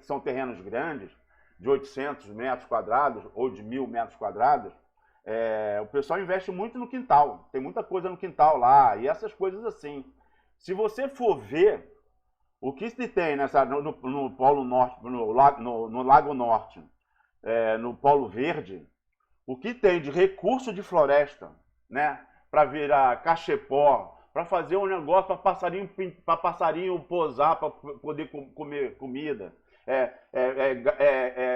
são terrenos grandes, de 800 metros quadrados ou de 1.000 metros quadrados, o pessoal investe muito no quintal. Tem muita coisa no quintal lá, e essas coisas assim. Se você for ver o que se tem no Polo Norte, no Lago Norte, no Polo Verde, o que tem de recurso de floresta, né, para virar cachepó, para fazer um negócio para passarinho posar, para poder comer comida,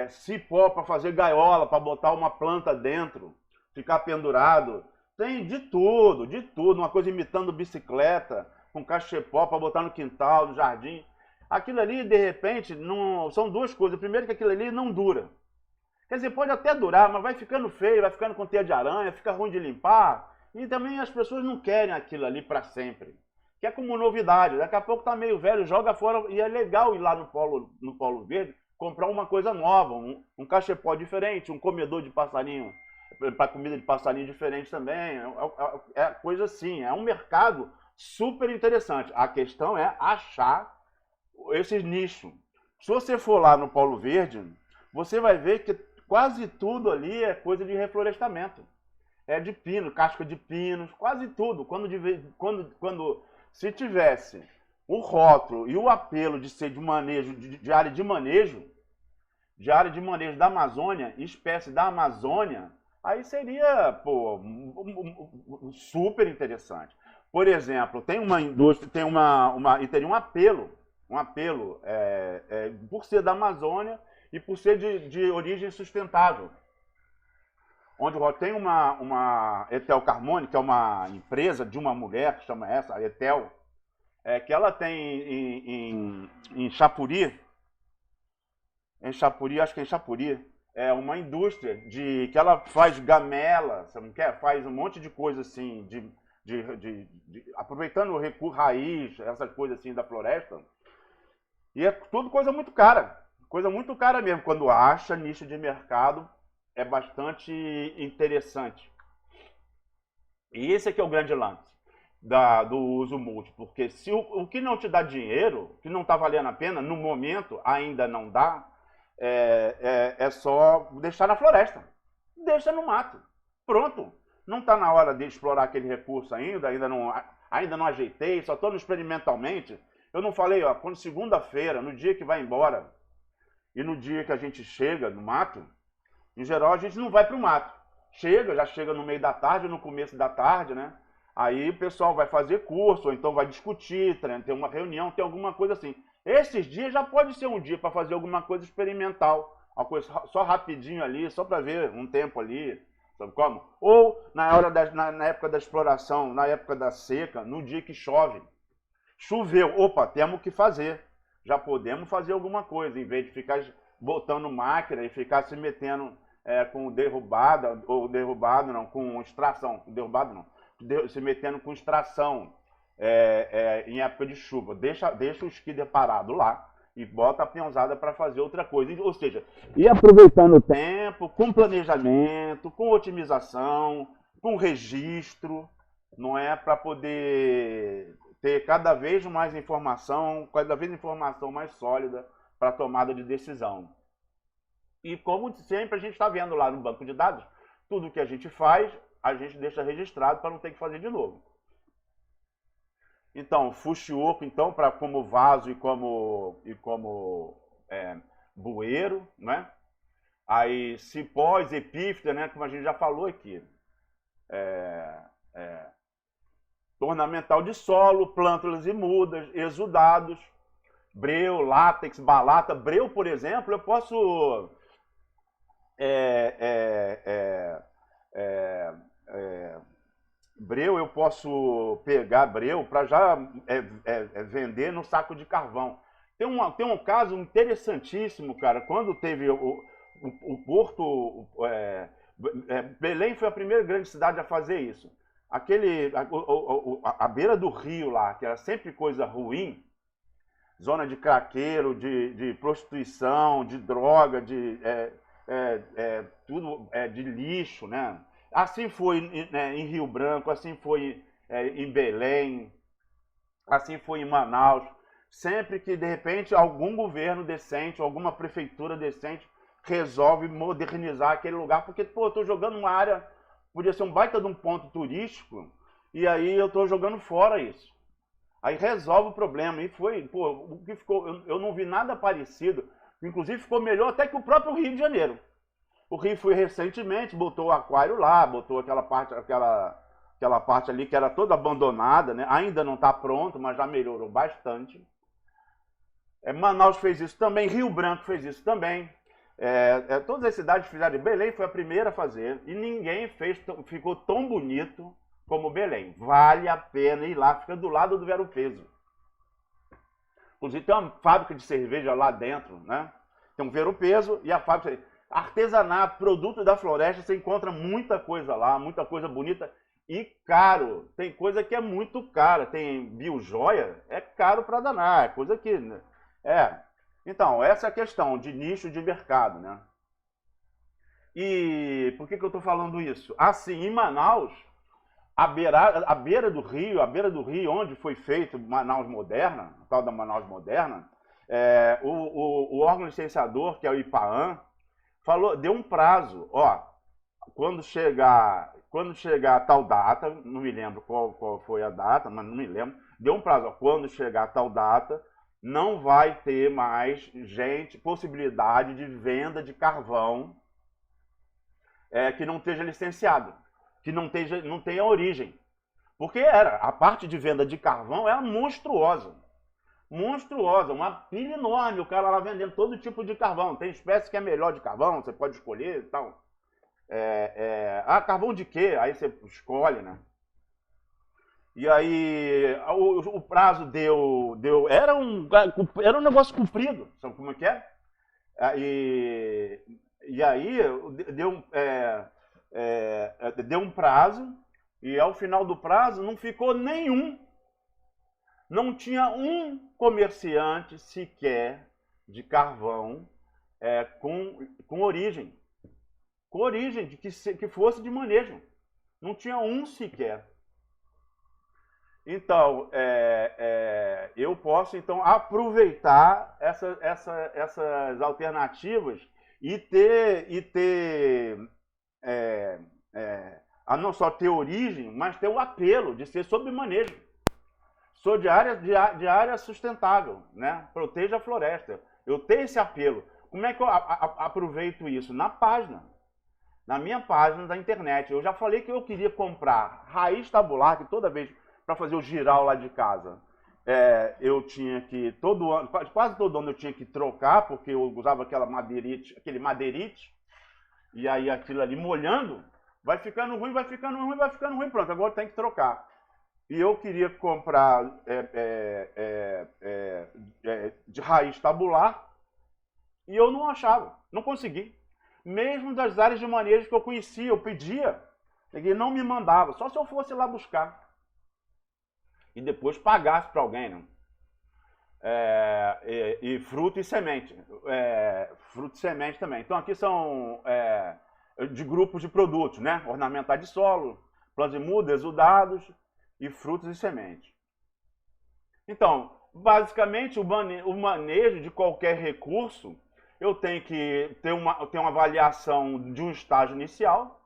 cipó para fazer gaiola, para botar uma planta dentro, ficar pendurado. Tem de tudo, uma coisa imitando bicicleta, com cachepó para botar no quintal, no jardim. Aquilo ali, de repente, são duas coisas. Primeiro que aquilo ali não dura. Quer dizer, pode até durar, mas vai ficando feio, vai ficando com teia de aranha, fica ruim de limpar. E também as pessoas não querem aquilo ali para sempre. Que é como novidade. Daqui a pouco tá meio velho, joga fora. E é legal ir lá no Polo Verde, comprar uma coisa nova, um cachepó diferente, um comedor de passarinho, para comida de passarinho diferente também. É coisa assim, é um mercado super interessante. A questão é achar esses nichos. Se você for lá no Polo Verde, você vai ver que quase tudo ali é coisa de reflorestamento. É de pino, casca de pinos, quase tudo. Se tivesse o rótulo e o apelo de ser de manejo, de área de manejo da Amazônia, espécie da Amazônia, aí seria, pô, super interessante. Por exemplo, tem uma indústria, e teria um apelo por ser da Amazônia e por ser de origem sustentável. Onde tem uma Etel Carmone, que é uma empresa de uma mulher, que chama a Etel, que ela tem em Chapuri, acho que é em Chapuri, é uma indústria que ela faz gamela, sabe, faz um monte de coisa assim, aproveitando o recurso raiz, essas coisas assim da floresta, e é tudo coisa muito cara mesmo. Quando acha nicho de mercado, é bastante interessante. E esse aqui é o grande lance do uso múltiplo, porque se o que não te dá dinheiro, que não está valendo a pena, no momento ainda não dá, é só deixar na floresta, deixa no mato, pronto. Não está na hora de explorar aquele recurso ainda não ajeitei, só estou no experimentalmente. Eu não falei, ó, quando segunda-feira, no dia que vai embora, e no dia que a gente chega no mato, em geral a gente não vai para o mato. Já chega no meio da tarde, no começo da tarde, né? Aí o pessoal vai fazer curso, ou então vai discutir, tem uma reunião, tem alguma coisa assim. Esses dias já pode ser um dia para fazer alguma coisa experimental, uma coisa só rapidinho ali, só para ver um tempo ali, sabe como? Ou na época da exploração, na época da seca, no dia que chove. Choveu, opa, temos que fazer. Já podemos fazer alguma coisa, em vez de ficar botando máquina e ficar se metendo com derrubada, ou derrubado não, com extração, derrubado não, se metendo com extração em época de chuva. Deixa o skidder parado lá e bota a peãozada para fazer outra coisa. Ou seja, ir aproveitando o tempo, com planejamento, com otimização, com registro, não é, para poder ter cada vez mais informação mais sólida para tomada de decisão. E como sempre a gente está vendo lá no banco de dados, tudo que a gente faz, a gente deixa registrado para não ter que fazer de novo. Então, Fushioka, então, como vaso e como bueiro, né? Aí, cipós, epífita, né? Como a gente já falou aqui. Ornamental de solo, plântulas e mudas, exudados, breu, látex, balata. Breu, por exemplo, eu posso breu, eu posso pegar breu para já vender no saco de carvão. Tem um caso interessantíssimo, cara, quando teve o Porto... Belém foi a primeira grande cidade a fazer isso. A beira do rio lá, que era sempre coisa ruim, zona de craqueiro, de prostituição, de droga, tudo de lixo, né? Assim foi em Rio Branco, assim foi em Belém, assim foi em Manaus. Sempre que, de repente, algum governo decente, alguma prefeitura decente resolve modernizar aquele lugar, porque, pô, eu tô jogando uma área, podia ser um baita de um ponto turístico, e aí eu tô jogando fora isso. Aí resolve o problema, e foi, pô, o que ficou, eu não vi nada parecido, inclusive ficou melhor até que o próprio Rio de Janeiro. O Rio foi recentemente, botou o aquário lá, botou aquela parte ali que era toda abandonada, né? Ainda não está pronto, mas já melhorou bastante. Manaus fez isso também, Rio Branco fez isso também. Todas as cidades fizeram. Belém foi a primeira a fazer e ninguém ficou tão bonito como Belém. Vale a pena ir lá, fica do lado do Vero Peso. Inclusive tem uma fábrica de cerveja lá dentro, né? Tem um Vero Peso e a fábrica... Artesanato, produto da floresta, você encontra muita coisa lá, muita coisa bonita e caro. Tem coisa que é muito cara, tem biojoia, é caro para danar, é coisa que... Então, essa é a questão de nicho de mercado, né? E por que eu estou falando isso? Assim, em Manaus, à beira do rio, onde foi feito Manaus Moderna, a tal da Manaus Moderna, o órgão licenciador, que é o IPAAN, deu um prazo, ó, quando chegar a tal data, não me lembro qual foi a data, mas não me lembro, deu um prazo, ó, quando chegar a tal data, não vai ter mais possibilidade de venda de carvão que não esteja licenciado, que não tenha origem. Porque a parte de venda de carvão era monstruosa. Monstruosa, uma pilha enorme, o cara lá vendendo todo tipo de carvão. Tem espécie que é melhor de carvão, você pode escolher e tal. Carvão de quê? Aí você escolhe, né? E aí o prazo deu era um negócio comprido, sabe como é que é? E aí deu um prazo e ao final do prazo não ficou nenhum. Não tinha um comerciante sequer de carvão com origem. Com origem, de que fosse de manejo. Não tinha um sequer. Então, eu posso então aproveitar essas alternativas e ter não só ter origem, mas ter o apelo de ser sob manejo. Sou de área sustentável, né? Proteja a floresta. Eu tenho esse apelo. Como é que eu aproveito isso? Na página. Na minha página da internet. Eu já falei que eu queria comprar raiz tabular, que toda vez para fazer o giral lá de casa. eu tinha que, todo ano, quase todo ano eu tinha que trocar, porque eu usava aquele madeirite, e aí aquilo ali molhando, vai ficando ruim, vai ficando ruim, vai ficando ruim, pronto, agora tem que trocar. E eu queria comprar de raiz tabular, e eu não achava, não consegui. Mesmo das áreas de manejo que eu conhecia, eu pedia, ele não me mandava, só se eu fosse lá buscar. E depois pagasse para alguém, né? E fruto e semente. Fruto e semente também. Então aqui são de grupos de produtos, né? Ornamentar de solo, plantas de muda, exudados e frutos e sementes. Então, basicamente, o manejo de qualquer recurso, eu tenho que ter uma avaliação de um estágio inicial,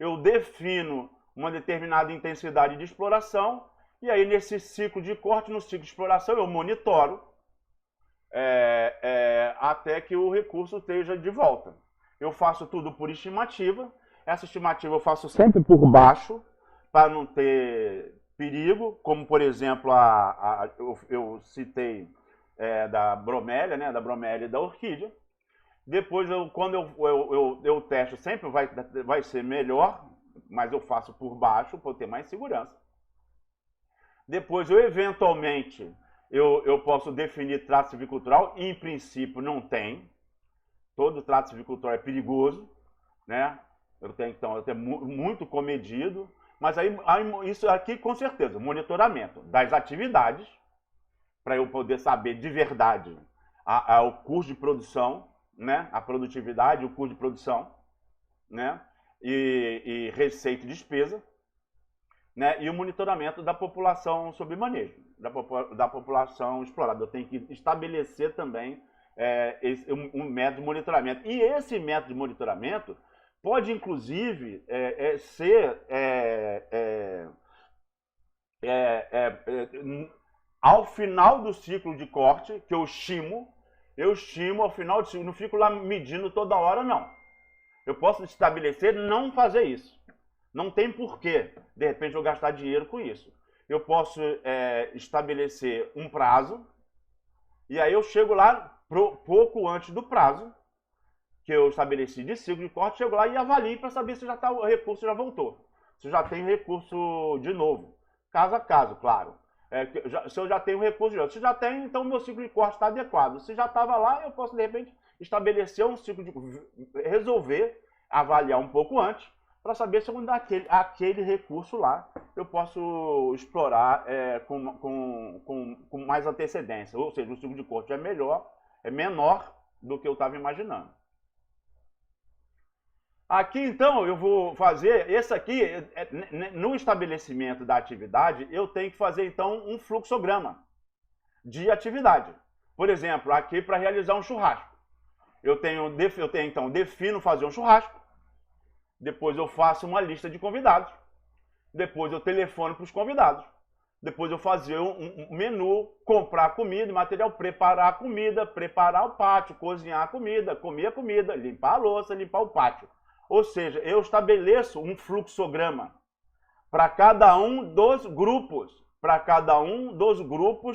eu defino uma determinada intensidade de exploração, e aí nesse ciclo de corte, no ciclo de exploração, eu monitoro até que o recurso esteja de volta. Eu faço tudo por estimativa, essa estimativa eu faço sempre por baixo, para não ter perigo, como por exemplo eu citei da bromélia, né, da bromélia e da orquídea. Depois, quando eu testo, sempre vai ser melhor, mas eu faço por baixo para ter mais segurança. Depois, eventualmente, eu posso definir trato silvicultural, e em princípio não tem. Todo trato silvicultural é perigoso, né? Eu tenho muito comedido, mas aí isso aqui com certeza, monitoramento das atividades, para eu poder saber de verdade o custo de produção, né? A produtividade, o custo de produção, né? E receita e despesa, né? E o monitoramento da população sob manejo, da população explorada. Eu tenho que estabelecer também um método de monitoramento. E esse método de monitoramento pode, inclusive, ser ao final do ciclo de corte, que eu estimo ao final do ciclo, não fico lá medindo toda hora, não. Eu posso estabelecer não fazer isso. Não tem porquê, de repente, eu gastar dinheiro com isso. Eu posso estabelecer um prazo, e aí eu chego lá pouco antes do prazo, que eu estabeleci de ciclo de corte, chego lá e avalio para saber se já o recurso já voltou. Se já tem recurso de novo. Caso a caso, claro. Se eu já tenho recurso de novo. Se já tem, então o meu ciclo de corte está adequado. Se já estava lá, eu posso, de repente, estabelecer um ciclo de... resolver, avaliar um pouco antes, para saber se aquele recurso lá eu posso explorar com mais antecedência. Ou seja, o ciclo de corte é menor do que eu estava imaginando. Aqui, então, eu vou fazer, esse aqui, no estabelecimento da atividade, eu tenho que fazer, então, um fluxograma de atividade. Por exemplo, aqui para realizar um churrasco. Então, defino fazer um churrasco, depois eu faço uma lista de convidados, depois eu telefono para os convidados, depois eu fazer um menu, comprar comida, material, preparar a comida, preparar o pátio, cozinhar a comida, comer a comida, limpar a louça, limpar o pátio. Ou seja, eu estabeleço um fluxograma para cada um dos grupos,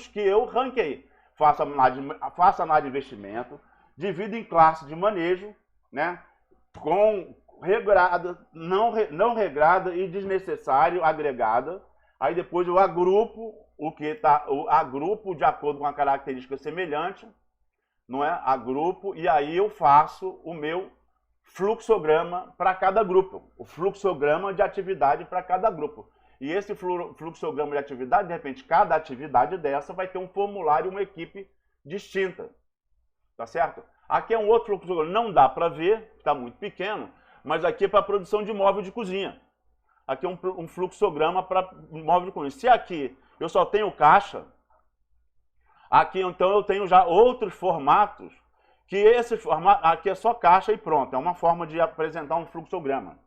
que eu ranquei. Faço análise de investimento, divido em classe de manejo, né? Com regrada, não regrada e desnecessário, agregada. Aí depois eu agrupo agrupo de acordo com a característica semelhante, não é? Agrupo, e aí eu faço o meu fluxograma para cada grupo, o fluxograma de atividade para cada grupo. E esse fluxograma de atividade, de repente, cada atividade dessa vai ter um formulário, uma equipe distinta, tá certo? Aqui é um outro fluxograma, não dá para ver, está muito pequeno, mas aqui é para produção de móvel de cozinha. Aqui é um fluxograma para móvel de cozinha. Se aqui eu só tenho caixa, aqui então eu tenho já outros formatos, que esse formato aqui é só caixa e pronto, é uma forma de apresentar um fluxograma.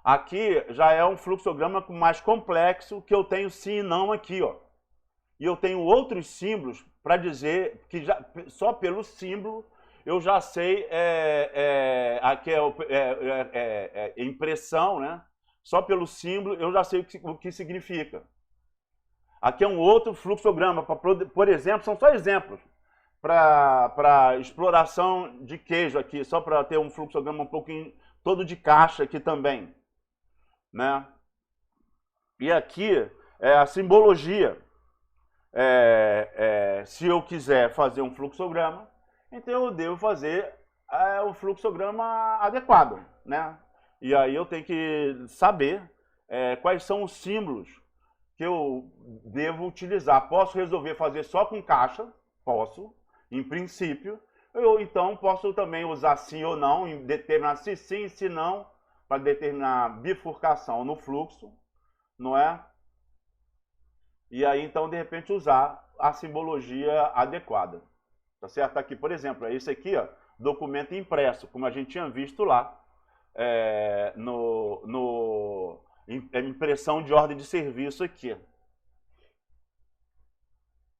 Aqui já é um fluxograma mais complexo, que eu tenho sim e não aqui, ó. E eu tenho outros símbolos para dizer que só pelo símbolo eu já sei, aqui é impressão, né? Só pelo símbolo eu já sei o que significa. Aqui é um outro fluxograma, por exemplo, são só exemplos para exploração de queijo aqui, só para ter um fluxograma um pouquinho todo de caixa aqui também, né? E aqui é a simbologia. Se eu quiser fazer um fluxograma, então eu devo fazer o fluxograma adequado, né? E aí eu tenho que saber quais são os símbolos que eu devo utilizar. Posso resolver fazer só com caixa? Posso, em princípio. Eu então posso também usar sim ou não, em determinar se sim, se não, para determinar bifurcação no fluxo, não é? E aí então de repente usar a simbologia adequada. Tá certo? Aqui, por exemplo, é esse aqui, ó, documento impresso, como a gente tinha visto lá, impressão de ordem de serviço aqui.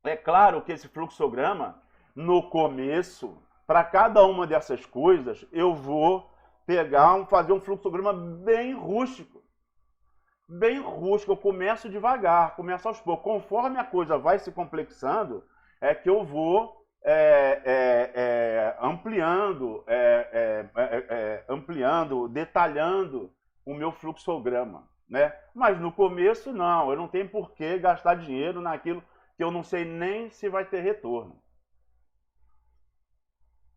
É claro que esse fluxograma, no começo, para cada uma dessas coisas, eu vou fazer um fluxograma bem rústico. Bem rústico, eu começo devagar, começo aos poucos. Conforme a coisa vai se complexando, é que eu vou ampliando, detalhando o meu fluxograma, né? Mas no começo não, eu não tenho por que gastar dinheiro naquilo que eu não sei nem se vai ter retorno.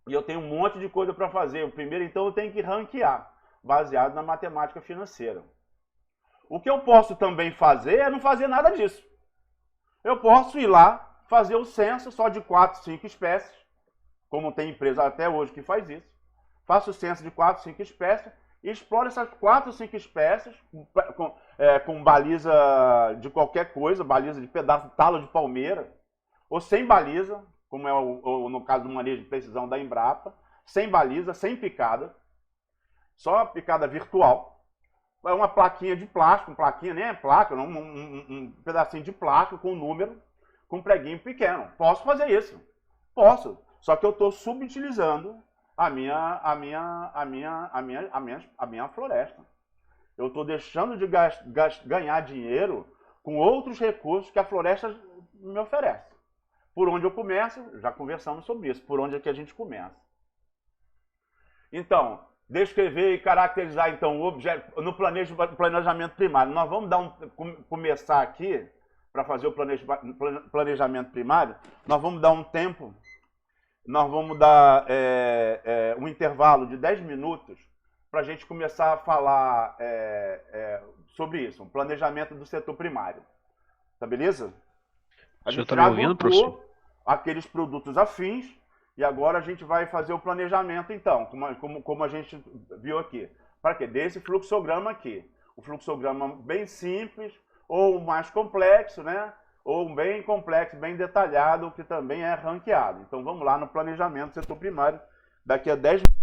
E eu tenho um monte de coisa para fazer. O primeiro, então, eu tenho que ranquear, baseado na matemática financeira. O que eu posso também fazer é não fazer nada disso. Eu posso ir lá, fazer o censo só de 4, 5 espécies, como tem empresa até hoje que faz isso. Faço o censo de 4, 5 espécies e exploro essas 4, 5 espécies com baliza de qualquer coisa, baliza de pedaço de talo de palmeira, ou sem baliza, como é no caso do manejo de precisão da Embrapa, sem baliza, sem picada, só picada virtual. É uma plaquinha de plástico, plaquinha nem é placa, um pedacinho de plástico com um número, com um preguinho pequeno. Posso fazer isso? Posso. Só que eu estou subutilizando a minha floresta. Eu estou deixando de ganhar dinheiro com outros recursos que a floresta me oferece. Por onde eu começo? Já conversamos sobre isso. Por onde é que a gente começa? Então, descrever e caracterizar então o objeto no planejamento primário. Nós vamos começar aqui para fazer o planejamento primário. Nós vamos dar um tempo, nós vamos dar um intervalo de 10 minutos para a gente começar a falar sobre isso, um planejamento do setor primário. Tá beleza? A gente já adotou aqueles produtos afins. E agora a gente vai fazer o planejamento, então, como a gente viu aqui. Para quê? Desse fluxograma aqui. O fluxograma bem simples, ou mais complexo, né? Ou bem complexo, bem detalhado, que também é ranqueado. Então vamos lá no planejamento do setor primário, daqui a 10 minutos.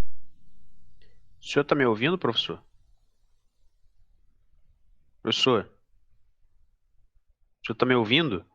O senhor está me ouvindo, professor? Professor? O senhor está me ouvindo?